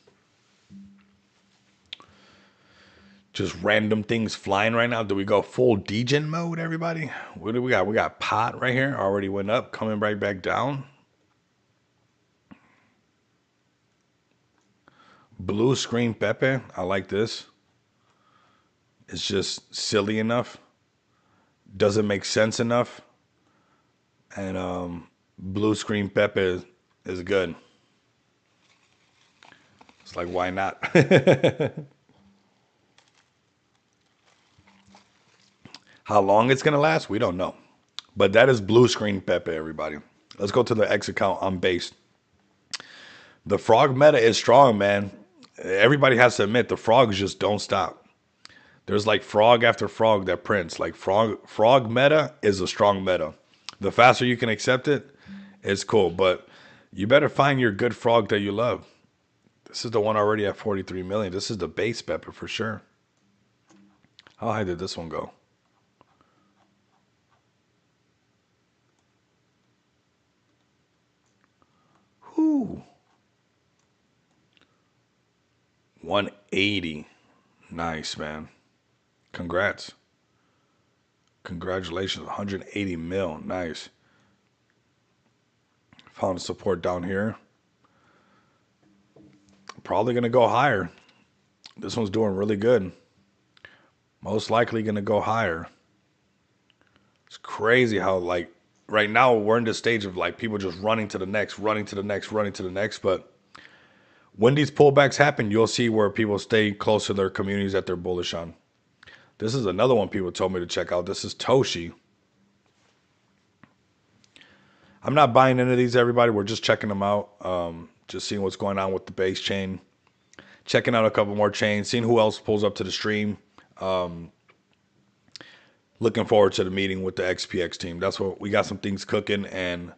Just random things flying right now. Do we go full degen mode, everybody? What do we got? We got pot right here. Already went up, coming right back down. Blue screen Pepe. I like this. It's just silly enough. Doesn't make sense enough. And blue screen Pepe is good. It's like, why not? How long it's going to last, we don't know. But that is blue screen Pepe, everybody. Let's go to the X account on base. The frog meta is strong, man. Everybody has to admit the frogs just don't stop. There's like frog after frog that prints. Like frog meta is a strong meta. The faster you can accept it, it's cool. But you better find your good frog that you love. This is the one already at 43 million. This is the base pepper for sure. How high did this one go? Whoo. 180. Nice, man. Congrats. Congratulations. 180 mil. Nice. Found support down here. Probably going to go higher. This one's doing really good. Most likely going to go higher. It's crazy how, like, right now we're in this stage of, like, people just running to the next, running to the next, running to the next. But when these pullbacks happen, you'll see where people stay close to their communities that they're bullish on. This is another one people told me to check out. This is Toshi. I'm not buying into these, everybody. We're just checking them out. Just seeing what's going on with the base chain. Checking out a couple more chains. Seeing who else pulls up to the stream. Looking forward to the meeting with the XPX team. That's what we got, some things cooking. And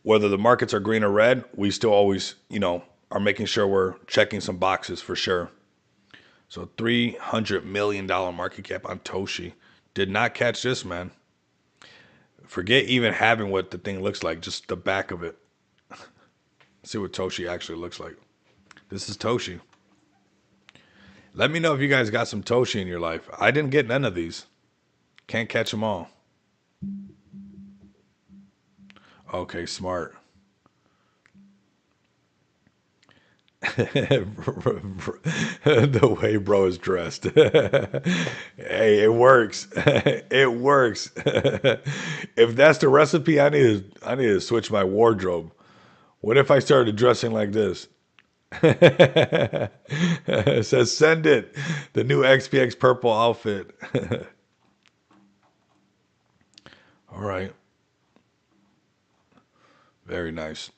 whether the markets are green or red, we still always, are making sure we're checking some boxes for sure. So $300 million market cap on Toshi. Did not catch this, man. Forget even having what the thing looks like, just the back of it. See what Toshi actually looks like. This is Toshi. Let me know if you guys got some Toshi in your life. I didn't get none of these. Can't catch them all. Okay, smart. The way bro is dressed. Hey, it works. It works. If that's the recipe, I need to switch my wardrobe. What if I started dressing like this? It says send it. The new XPX purple outfit. All right. Very nice.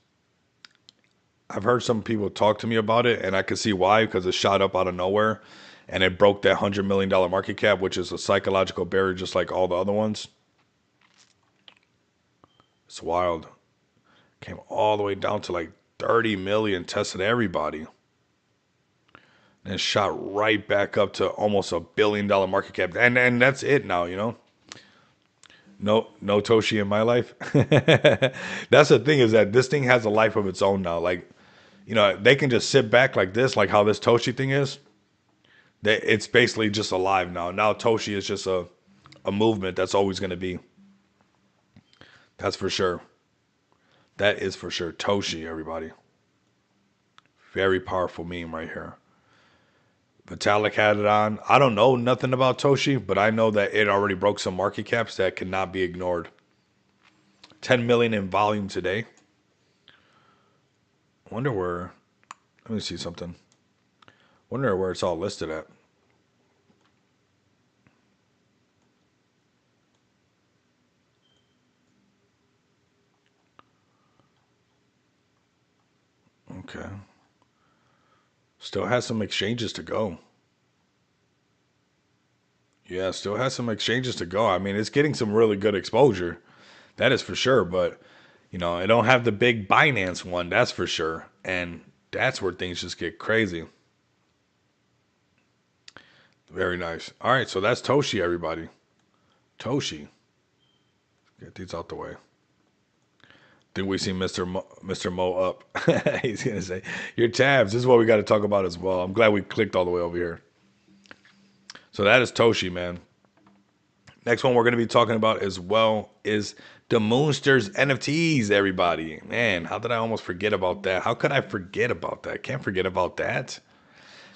I've heard some people talk to me about it, and I can see why, because it shot up out of nowhere and it broke that $100 million market cap, which is a psychological barrier just like all the other ones. It's wild. Came all the way down to like 30 million, tested everybody. And it shot right back up to almost $1 billion market cap. And that's it now. No Toshi in my life. That's the thing, is that this thing has a life of its own now. Like, they can just sit back like this, like how this Toshi thing is. It's basically just alive now. Now Toshi is just a movement that's always going to be. That's for sure. That is for sure. Toshi, everybody. Very powerful meme right here. Vitalik had it on. I don't know nothing about Toshi, but I know that it already broke some market caps that cannot be ignored. 10 million in volume today. Wonder where. Let me see something. Wonder where it's all listed at. Okay. Still has some exchanges to go. Yeah, still has some exchanges to go. I mean, it's getting some really good exposure. That is for sure. But, it don't have the big Binance one. That's for sure. And that's where things just get crazy. Very nice. All right. So that's Toshi, everybody. Toshi. Get these out the way. Then we see Mr. Mo up. He's going to say, your tabs. This is what we got to talk about as well. I'm glad we clicked all the way over here. So that is Toshi, man. Next one we're going to be talking about as well is the Moonsters NFTs, everybody. Man, how did I almost forget about that? How could I forget about that? Can't forget about that.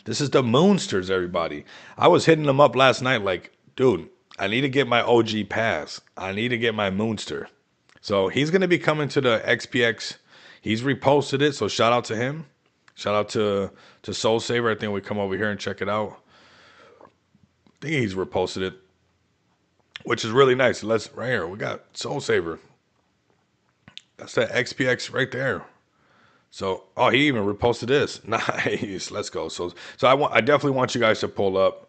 This is the Moonsters, everybody. I was hitting them up last night like, dude, I need to get my OG pass. I need to get my Moonster. So he's going to be coming to the XPX. He's reposted it, so shout out to him. Shout out to Soul Saver. I think we come over here and check it out. I think he's reposted it, which is really nice. Right here, we got Soul Saver. That's that XPX right there. So, he even reposted this. Nice. Let's go. So I definitely want you guys to pull up.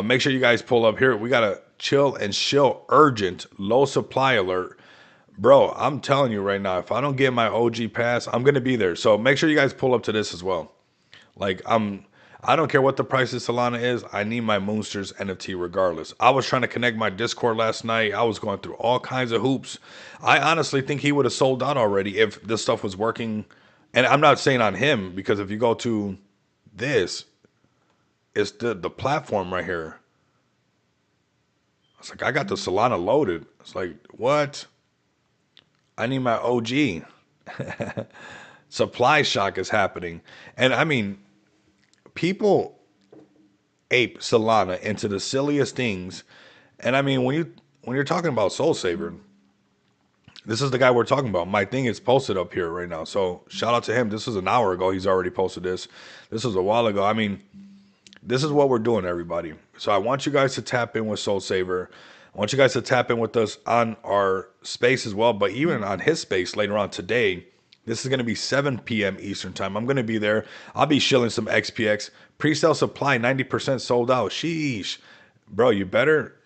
Make sure you guys pull up here. We got a Chill and Shill urgent low supply alert. Bro, I'm telling you right now, if I don't get my OG pass, I'm going to be there. So make sure you guys pull up to this as well. Like, I don't care what the price of Solana is. I need my Moonsters NFT regardless. I was trying to connect my Discord last night. I was going through all kinds of hoops. I honestly think he would have sold out already if this stuff was working. And I'm not saying on him, because if you go to this, it's the platform right here. It's like, I got the Solana loaded. It's like, what? I need my OG. Supply shock is happening. And I mean, people ape Solana into the silliest things. And I mean, when you're talking about Soul Saver, this is the guy we're talking about. My thing is posted up here right now. So shout out to him. This was an hour ago. He's already posted this. This was a while ago. I mean, this is what we're doing, everybody. So I want you guys to tap in with Soul Saver. I want you guys to tap in with us on our space as well, but even on his space later on today. This is going to be 7 p.m. Eastern time. I'm going to be there. I'll be shilling some XPX. Pre-sale supply 90% sold out. Sheesh. Bro, you better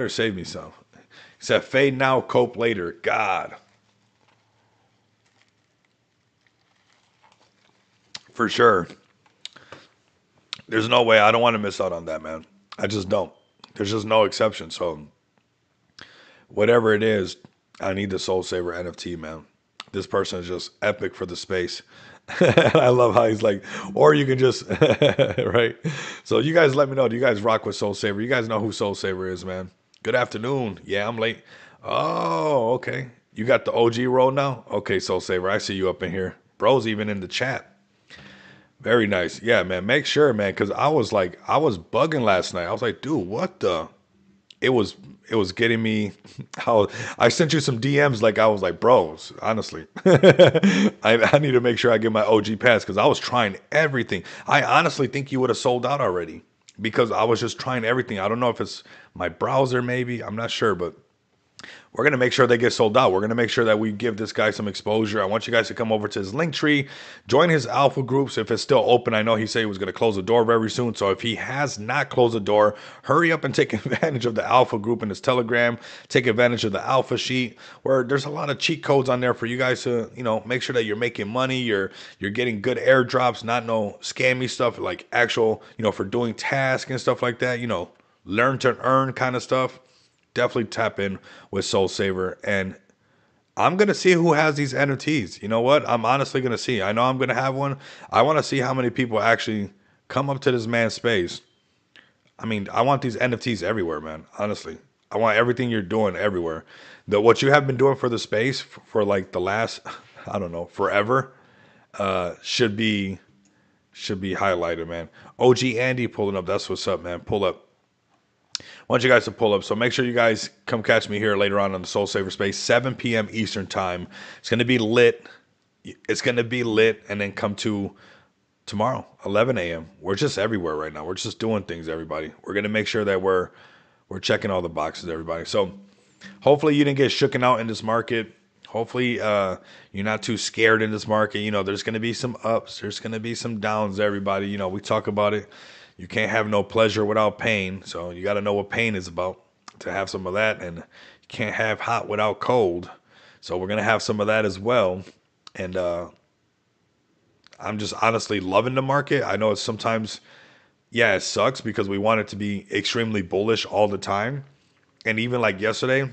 save me some. He said fade now, cope later. God. For sure. There's no way. I don't want to miss out on that, man. I just don't. There's just no exception. So whatever it is, I need the Soul Saver NFT, man. This person is just epic for the space. I love how he's like, or you can just, right? So you guys let me know. Do you guys rock with Soul Saver? You guys know who Soul Saver is, man. Good afternoon. Yeah, I'm late. Oh, okay. You got the OG role now? Okay, Soul Saver. I see you up in here. Bro's even in the chat. Very nice. Yeah, man. Make sure, man, because I was bugging last night. I was like, dude, what the? It was getting me. How I sent you some DMs. Like I was like, bros, honestly, I need to make sure I get my OG pass because I was trying everything. I honestly think you would have sold out already because I was just trying everything. I don't know if it's my browser, maybe. I'm not sure, but we're going to make sure they get sold out. We're going to make sure that we give this guy some exposure. I want you guys to come over to his link tree, join his alpha groups if it's still open. I know he said he was going to close the door very soon. So if he has not closed the door, hurry up and take advantage of the alpha group in his Telegram. Take advantage of the alpha sheet where there's a lot of cheat codes on there for you guys to, make sure that you're making money. You're getting good airdrops, not no scammy stuff like actual, for doing tasks and stuff like that, learn to earn kind of stuff. Definitely tap in with Soul Saver. And I'm going to see who has these NFTs. You know what? I'm honestly going to see. I know I'm going to have one. I want to see how many people actually come up to this man's space. I mean, I want these NFTs everywhere, man. Honestly. I want everything you're doing everywhere. What you have been doing for the space for like the last, I don't know, forever, should be highlighted, man. OG Andy pulling up. That's what's up, man. Pull up. I want you guys to pull up. So make sure you guys come catch me here later on the Soul Saver space, 7 p.m. Eastern time. It's going to be lit. It's going to be lit. And then come to tomorrow, 11 a.m. We're just everywhere right now. We're just doing things, everybody. We're going to make sure that we're checking all the boxes, everybody. So hopefully you didn't get shooken out in this market. Hopefully, you're not too scared in this market. There's going to be some ups, there's going to be some downs, everybody. We talk about it. You can't have no pleasure without pain. So you got to know what pain is about to have some of that. And you can't have hot without cold. So we're going to have some of that as well. And I'm just honestly loving the market. I know it's sometimes, yeah, it sucks because we want it to be extremely bullish all the time. And even like yesterday,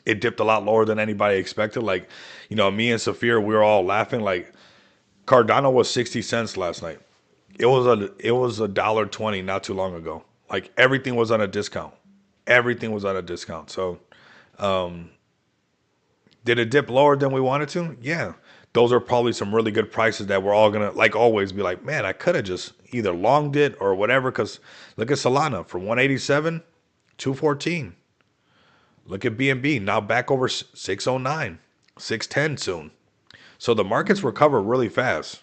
it dipped a lot lower than anybody expected. Like, me and Saphir, we were all laughing. Like, Cardano was 60 cents last night. It was $1.20 not too long ago. Like, everything was on a discount. Everything was on a discount. So did it dip lower than we wanted to? Yeah. Those are probably some really good prices that we're all gonna, like, always be like, man, I could have just either longed it or whatever. Cause look at Solana from 187, 214. Look at BNB now back over 609, 610 soon. So the markets recover really fast.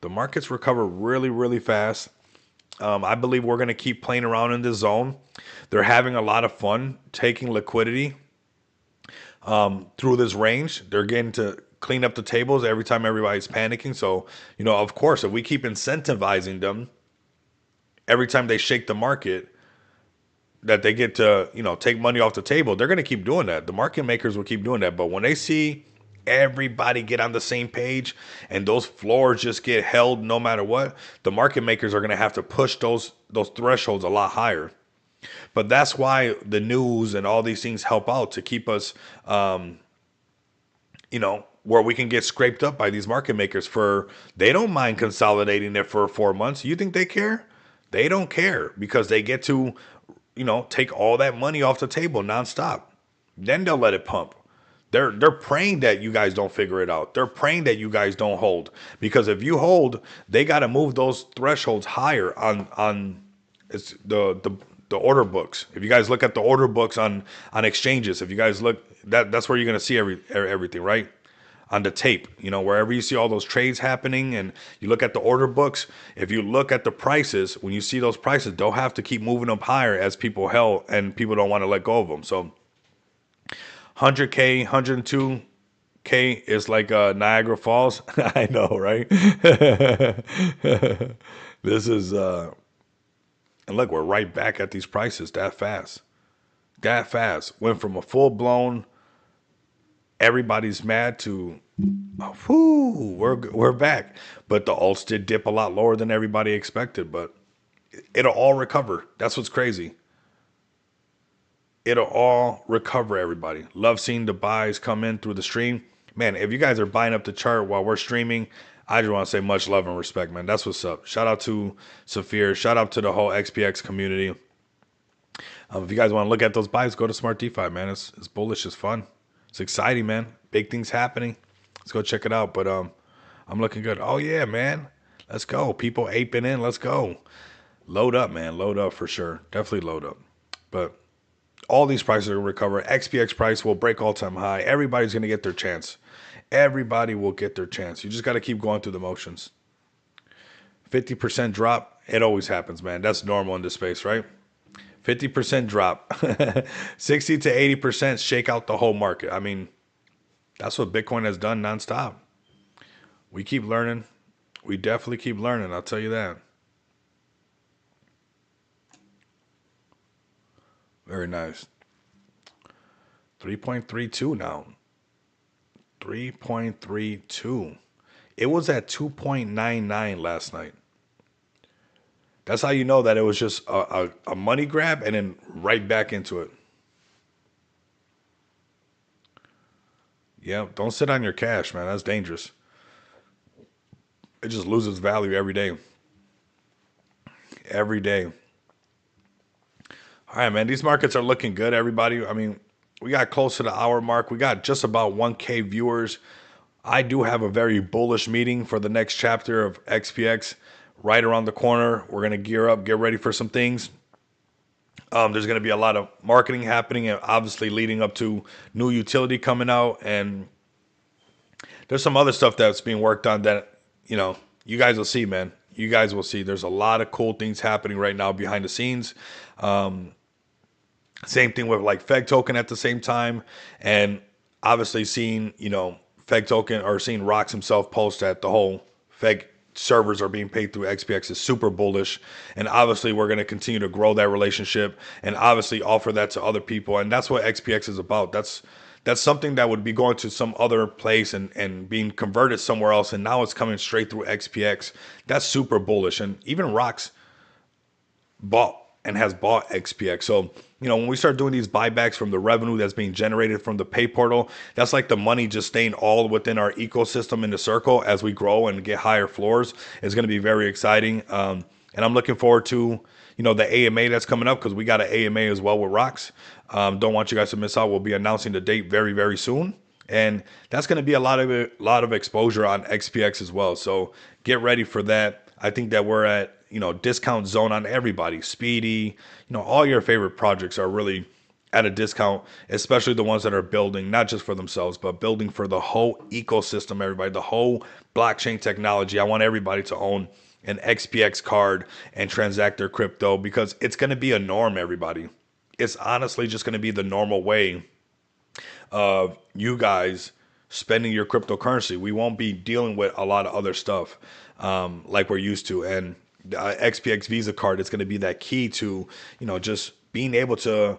The markets recover really, really fast. I believe we're going to keep playing around in this zone. They're having a lot of fun taking liquidity through this range. They're getting to clean up the tables every time everybody's panicking. So, of course, if we keep incentivizing them every time they shake the market, that they get to, take money off the table, they're going to keep doing that. The market makers will keep doing that. But when they see everybody get on the same page and those floors just get held no matter what, the market makers are going to have to push those thresholds a lot higher. But that's why the news and all these things help out to keep us, where we can get scraped up by these market makers they don't mind consolidating it for 4 months. You think they care? They don't care because they get to, take all that money off the table nonstop. Then they'll let it pump. They're praying that you guys don't figure it out. They're praying that you guys don't hold, because if you hold, they got to move those thresholds higher on it's the order books. If you guys look at the order books on exchanges, if you guys look, that's where you're gonna see everything, right? On the tape, wherever you see all those trades happening and you look at the order books, if you look at the prices, when you see those prices, they'll have to keep moving them higher as people held and people don't want to let go of them. So 100K, 102K is like Niagara Falls. I know, right? This is, and look, we're right back at these prices that fast. That fast. Went from a full blown, everybody's mad to, whoo, we're back. But the alts did dip a lot lower than everybody expected, but it'll all recover. That's what's crazy. It'll all recover, everybody. Love seeing the buys come in through the stream. Man, if you guys are buying up the chart while we're streaming, I just want to say much love and respect, man. That's what's up. Shout out to Saphir. Shout out to the whole XPX community. If you guys want to look at those buys, go to Smart DeFi, man. It's bullish. It's fun. It's exciting, man. Big things happening. Let's go check it out. But I'm looking good. Oh, yeah, man. Let's go. People aping in. Let's go. Load up, man. Load up for sure. Definitely load up. But all these prices will recover. XPX price will break all-time high. Everybody's going to get their chance. Everybody will get their chance. You just got to keep going through the motions. 50% drop. It always happens, man. That's normal in this space, right? 50% drop. 60 to 80% shake out the whole market. I mean, that's what Bitcoin has done nonstop. We keep learning. We definitely keep learning. I'll tell you that. Very nice. 3.32 now. 3.32. It was at 2.99 last night. That's how you know that it was just a money grab and then right back into it. Yeah, don't sit on your cash, man. That's dangerous. It just loses value every day. Every day. All right, man. These markets are looking good, everybody. I mean, we got close to the hour mark. We got just about 1K viewers. I do have a very bullish meeting for the next chapter of XPX right around the corner. We're going to gear up, get ready for some things. There's going to be a lot of marketing happening, and obviously leading up to new utility coming out. And there's some other stuff that's being worked on that, you guys will see, man. You guys will see. There's a lot of cool things happening right now behind the scenes. Same thing with like Feg token at the same time. And obviously seeing, Feg token or seeing Rocks himself post that the whole Feg servers are being paid through XPX is super bullish. And obviously we're going to continue to grow that relationship and obviously offer that to other people. And that's what XPX is about. That's something that would be going to some other place and being converted somewhere else. And now it's coming straight through XPX. That's super bullish. And even Rocks bought and has bought XPX. So, when we start doing these buybacks from the revenue that's being generated from the pay portal, that's like the money just staying all within our ecosystem in the circle as we grow and get higher floors. It's going to be very exciting. And I'm looking forward to, the AMA that's coming up because we got an AMA as well with Rocks. Don't want you guys to miss out. We'll be announcing the date very, very soon. And that's going to be a lot of exposure on XPX as well. So get ready for that. I think that we're at, discount zone on everybody. Speedy, all your favorite projects are really at a discount, especially the ones that are building, not just for themselves, but building for the whole ecosystem, everybody, the whole blockchain technology. I want everybody to own an XPX card and transact their crypto because it's going to be a norm, everybody. It's honestly just going to be the normal way of you guys spending your cryptocurrency. We won't be dealing with a lot of other stuff like we're used to. And XPX Visa card is going to be that key to, just being able to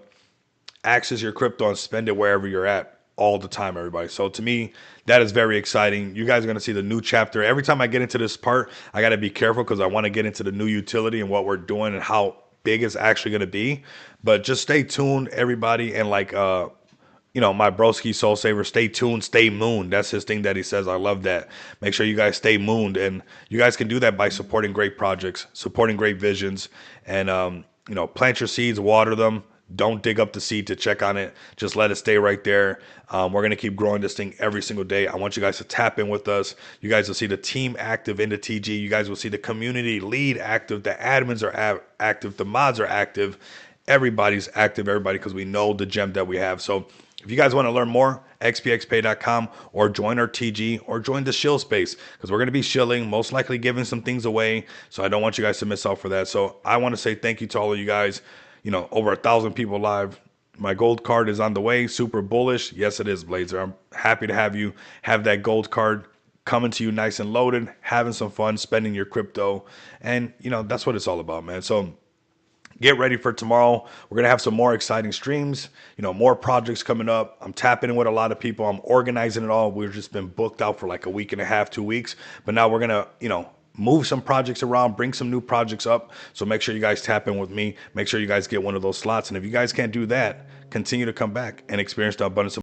access your crypto and spend it wherever you're at all the time, everybody. So to me, that is very exciting. You guys are going to see the new chapter. Every time I get into this part, I got to be careful because I want to get into the new utility and what we're doing and how big it's actually going to be. But just stay tuned, everybody. And like, my broski soul saver, stay tuned, stay mooned. That's his thing that he says. I love that. Make sure you guys stay mooned. And you guys can do that by supporting great projects, supporting great visions, and, plant your seeds, water them. Don't dig up the seed to check on it. Just let it stay right there. We're going to keep growing this thing every single day. I want you guys to tap in with us. You guys will see the team active in the TG. You guys will see the community lead active. The admins are active. The mods are active. Everybody's active, everybody, because we know the gem that we have. So if you guys want to learn more, xpxpay.com or join our TG or join the Shill space because we're going to be shilling, most likely giving some things away. So I don't want you guys to miss out for that. So I want to say thank you to all of you guys. Over 1,000 people live. My gold card is on the way. Super bullish. Yes, it is, Blazer. I'm happy to have you have that gold card coming to you nice and loaded, having some fun, spending your crypto. And, that's what it's all about, man. So get ready for tomorrow. We're going to have some more exciting streams, more projects coming up. I'm tapping in with a lot of people. I'm organizing it all. We've just been booked out for like a week and a half, 2 weeks. But now we're going to, move some projects around, bring some new projects up. So make sure you guys tap in with me. Make sure you guys get one of those slots. And if you guys can't do that, continue to come back and experience the abundance of